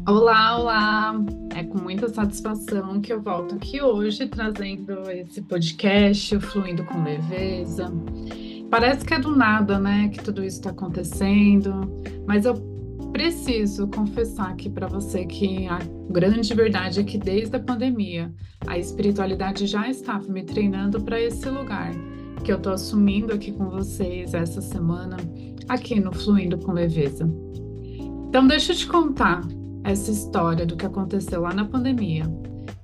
Olá, olá! É com muita satisfação que eu volto aqui hoje trazendo esse podcast, o Fluindo com Leveza. Parece que é do nada, né, que tudo isso está acontecendo, mas eu preciso confessar aqui para você que a grande verdade é que desde a pandemia a espiritualidade já estava me treinando para esse lugar que eu estou assumindo aqui com vocês essa semana, aqui no Fluindo com Leveza. Então, deixa eu te contar essa história do que aconteceu lá na pandemia,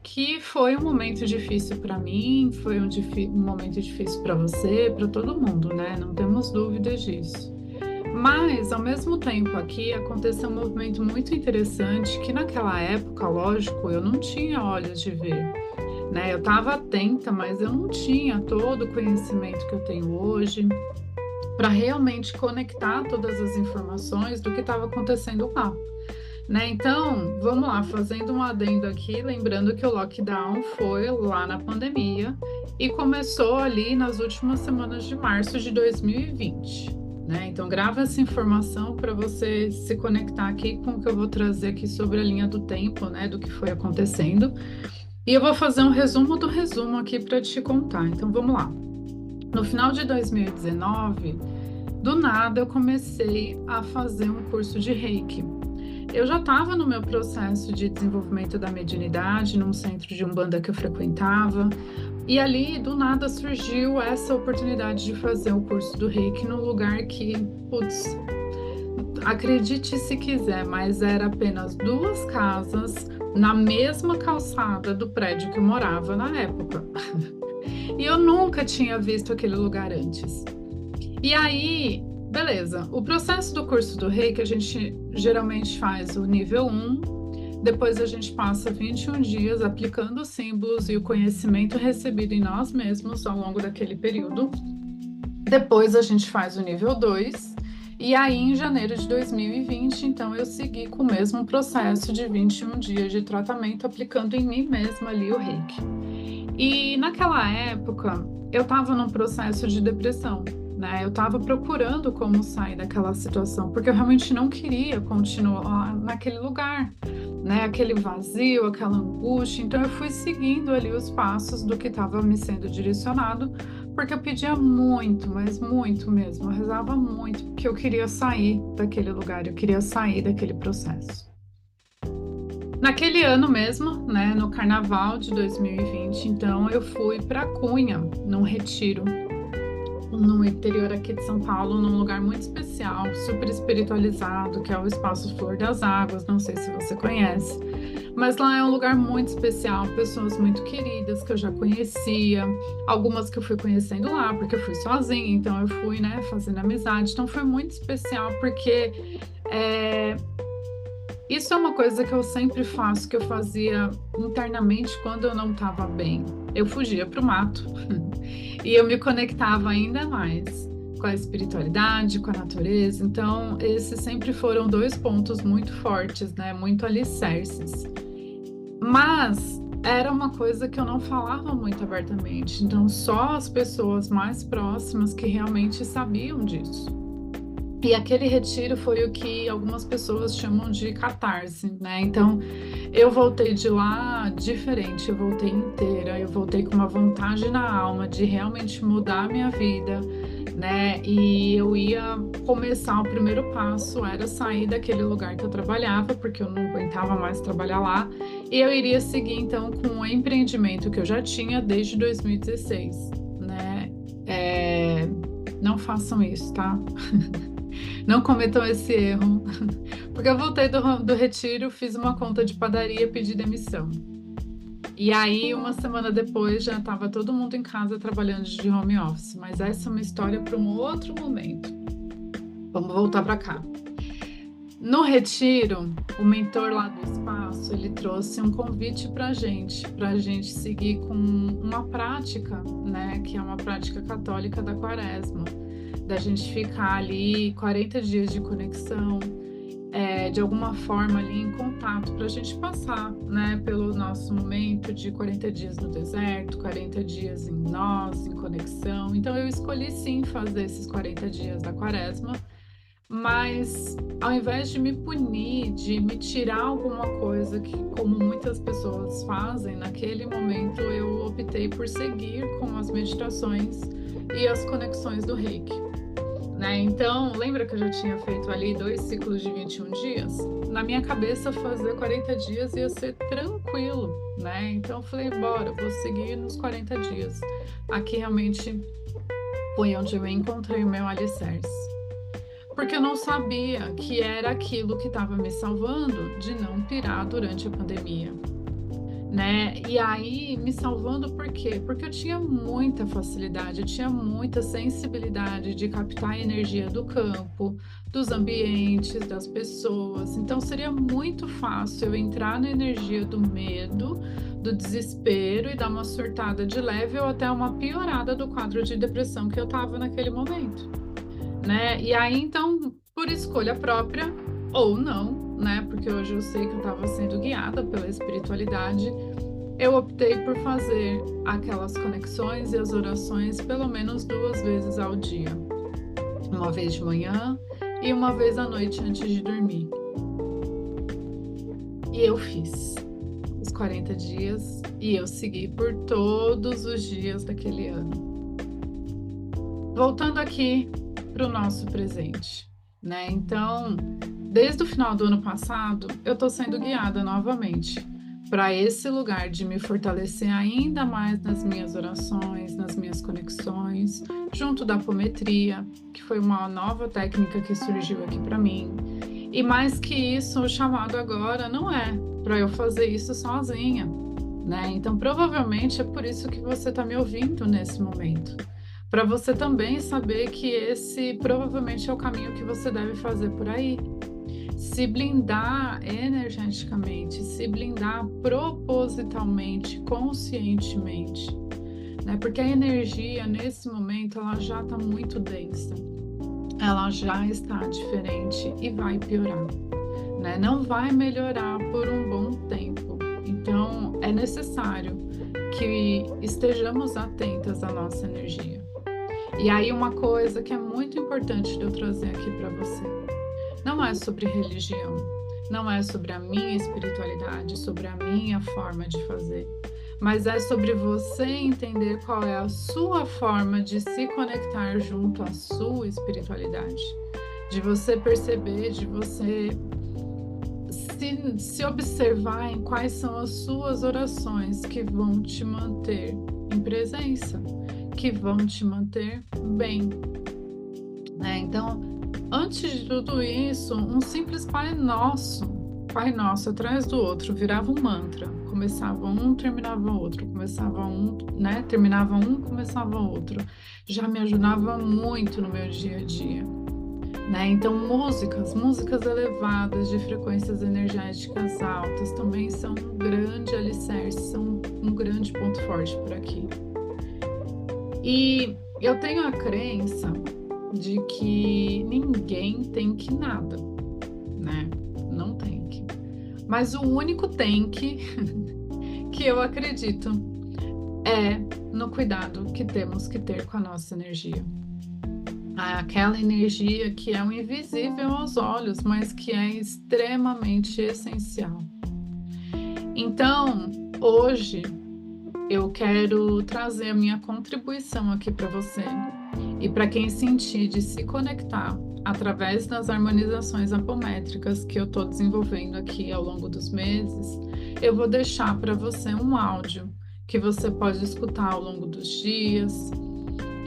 que foi um momento difícil para mim, foi um momento difícil para você, para todo mundo, né? Não temos dúvidas disso. Mas, ao mesmo tempo, aqui aconteceu um movimento muito interessante que, naquela época, lógico, eu não tinha olhos de ver, né? Eu estava atenta, mas eu não tinha todo o conhecimento que eu tenho hoje para realmente conectar todas as informações do que estava acontecendo lá, né? Então, vamos lá, fazendo um adendo aqui, lembrando que o lockdown foi lá na pandemia e começou ali nas últimas semanas de março de 2020, né? Então, grava essa informação para você se conectar aqui com o que eu vou trazer aqui sobre a linha do tempo, né, do que foi acontecendo. E eu vou fazer um resumo do resumo aqui para te contar. Então, vamos lá. No final de 2019, do nada eu comecei a fazer um curso de Reiki. Eu já estava no meu processo de desenvolvimento da mediunidade, num centro de Umbanda que eu frequentava, e ali do nada surgiu essa oportunidade de fazer o curso do Reiki num lugar que, putz, acredite se quiser, mas era apenas duas casas na mesma calçada do prédio que eu morava na época. E eu nunca tinha visto aquele lugar antes. E aí, beleza, o processo do curso do Reiki, a gente geralmente faz o nível 1, depois a gente passa 21 dias aplicando os símbolos e o conhecimento recebido em nós mesmos ao longo daquele período. Depois a gente faz o nível 2, e aí em janeiro de 2020, então eu segui com o mesmo processo de 21 dias de tratamento, aplicando em mim mesma ali o Reiki. E naquela época, eu estava num processo de depressão, né? Eu estava procurando como sair daquela situação, porque eu realmente não queria continuar naquele lugar, né? Aquele vazio, aquela angústia. Então, eu fui seguindo ali os passos do que estava me sendo direcionado, porque eu pedia muito, mas muito mesmo. Eu rezava muito, porque eu queria sair daquele lugar, eu queria sair daquele processo. Naquele ano mesmo, né, no carnaval de 2020, então eu fui para Cunha, num retiro, no interior aqui de São Paulo, num lugar muito especial, super espiritualizado, que é o Espaço Flor das Águas, não sei se você conhece, mas lá é um lugar muito especial, pessoas muito queridas que eu já conhecia, algumas que eu fui conhecendo lá, porque eu fui sozinha, então eu fui, né, fazendo amizade, então foi muito especial porque é, isso é uma coisa que eu sempre faço, que eu fazia internamente quando eu não estava bem. Eu fugia para o mato e eu me conectava ainda mais com a espiritualidade, com a natureza. Então, esses sempre foram dois pontos muito fortes, né? Muito alicerces. Mas era uma coisa que eu não falava muito abertamente. Então, só as pessoas mais próximas que realmente sabiam disso. E aquele retiro foi o que algumas pessoas chamam de catarse, né? Então, eu voltei de lá diferente, eu voltei inteira, eu voltei com uma vontade na alma de realmente mudar a minha vida, né? E eu ia começar, o primeiro passo era sair daquele lugar que eu trabalhava, porque eu não aguentava mais trabalhar lá, e eu iria seguir então com o empreendimento que eu já tinha desde 2016, né? Não façam isso, tá? Não cometam esse erro, porque eu voltei do retiro, fiz uma conta de padaria, pedi demissão. E aí, uma semana depois, já estava todo mundo em casa trabalhando de home office. Mas essa é uma história para um outro momento. Vamos voltar para cá. No retiro, o mentor lá do espaço, ele trouxe um convite para a gente seguir com uma prática, né, que é uma prática católica da Quaresma, da gente ficar ali 40 dias de conexão, de alguma forma ali em contato, para a gente passar, né, pelo nosso momento de 40 dias no deserto, 40 dias em nós, em conexão. Então eu escolhi sim fazer esses 40 dias da Quaresma, Mas ao invés de me punir, de me tirar alguma coisa que, como muitas pessoas fazem, naquele momento eu optei por seguir com as meditações e as conexões do Reiki, né? Então, lembra que eu já tinha feito ali 2 ciclos de 21 dias? Na minha cabeça, fazer 40 dias ia ser tranquilo, né? Então, eu falei, bora, vou seguir nos 40 dias. Aqui realmente foi onde eu encontrei o meu alicerce. Porque eu não sabia que era aquilo que estava me salvando de não pirar durante a pandemia, né? E aí, me salvando por quê? Porque eu tinha muita facilidade, eu tinha muita sensibilidade de captar a energia do campo, dos ambientes, das pessoas. Então, seria muito fácil eu entrar na energia do medo, do desespero e dar uma surtada de leve ou até uma piorada do quadro de depressão que eu estava naquele momento, né? E aí, então, por escolha própria ou não, né? Porque hoje eu sei que eu estava sendo guiada pela espiritualidade, eu optei por fazer aquelas conexões e as orações pelo menos 2 vezes ao dia. Uma vez de manhã e uma vez à noite antes de dormir. E eu fiz os 40 dias e eu segui por todos os dias daquele ano. Voltando aqui para o nosso presente, né? Então, desde o final do ano passado, eu estou sendo guiada novamente para esse lugar de me fortalecer ainda mais nas minhas orações, nas minhas conexões, junto da apometria, que foi uma nova técnica que surgiu aqui para mim. E mais que isso, o chamado agora não é para eu fazer isso sozinha, né? Então, provavelmente é por isso que você está me ouvindo nesse momento. Para você também saber que esse provavelmente é o caminho que você deve fazer por aí. Se blindar energeticamente, se blindar propositalmente, conscientemente, né? Porque a energia nesse momento ela já está muito densa, ela já está diferente e vai piorar, né? Não vai melhorar por um bom tempo. Então é necessário que estejamos atentas à nossa energia. E aí uma coisa que é muito importante de eu trazer aqui para você, não é sobre religião, não é sobre a minha espiritualidade, sobre a minha forma de fazer, mas é sobre você entender qual é a sua forma de se conectar junto à sua espiritualidade, de você perceber, de você se observar em quais são as suas orações que vão te manter em presença, que vão te manter bem, né? Então, antes de tudo isso, um simples Pai Nosso atrás do outro, virava um mantra. Começava um, terminava outro. Começava um, né? Terminava um, começava outro. Já me ajudava muito no meu dia a dia, né? Então, músicas elevadas de frequências energéticas altas também são um grande alicerce, são um grande ponto forte por aqui. E eu tenho a crença de que ninguém tem que nada, né? Não tem que. Mas o único tem que eu acredito é no cuidado que temos que ter com a nossa energia. Aquela energia que é o invisível aos olhos, mas que é extremamente essencial. Então, hoje eu quero trazer a minha contribuição aqui para você. E para quem sentir de se conectar através das harmonizações apométricas que eu estou desenvolvendo aqui ao longo dos meses, eu vou deixar para você um áudio que você pode escutar ao longo dos dias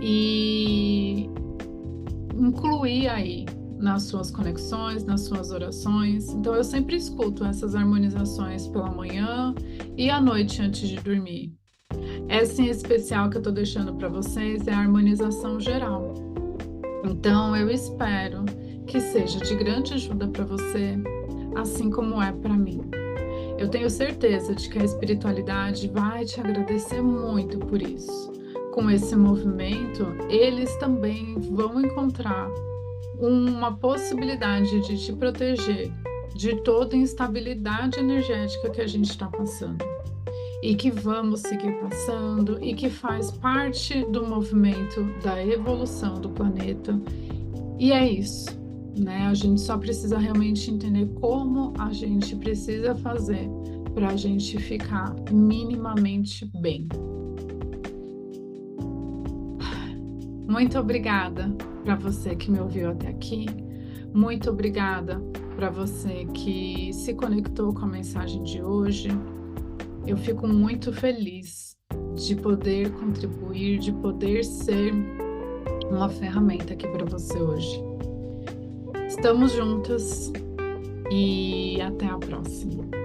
e incluir aí nas suas conexões, nas suas orações. Então eu sempre escuto essas harmonizações pela manhã e à noite antes de dormir. Essa em especial que eu estou deixando para vocês é a harmonização geral. Então, eu espero que seja de grande ajuda para você, assim como é para mim. Eu tenho certeza de que a espiritualidade vai te agradecer muito por isso. Com esse movimento, eles também vão encontrar uma possibilidade de te proteger de toda instabilidade energética que a gente está passando. E que vamos seguir passando e que faz parte do movimento da evolução do planeta. E é isso, né? A gente só precisa realmente entender como a gente precisa fazer para a gente ficar minimamente bem. Muito obrigada para você que me ouviu até aqui. Muito obrigada para você que se conectou com a mensagem de hoje. Eu fico muito feliz de poder contribuir, de poder ser uma ferramenta aqui para você hoje. Estamos juntas e até a próxima.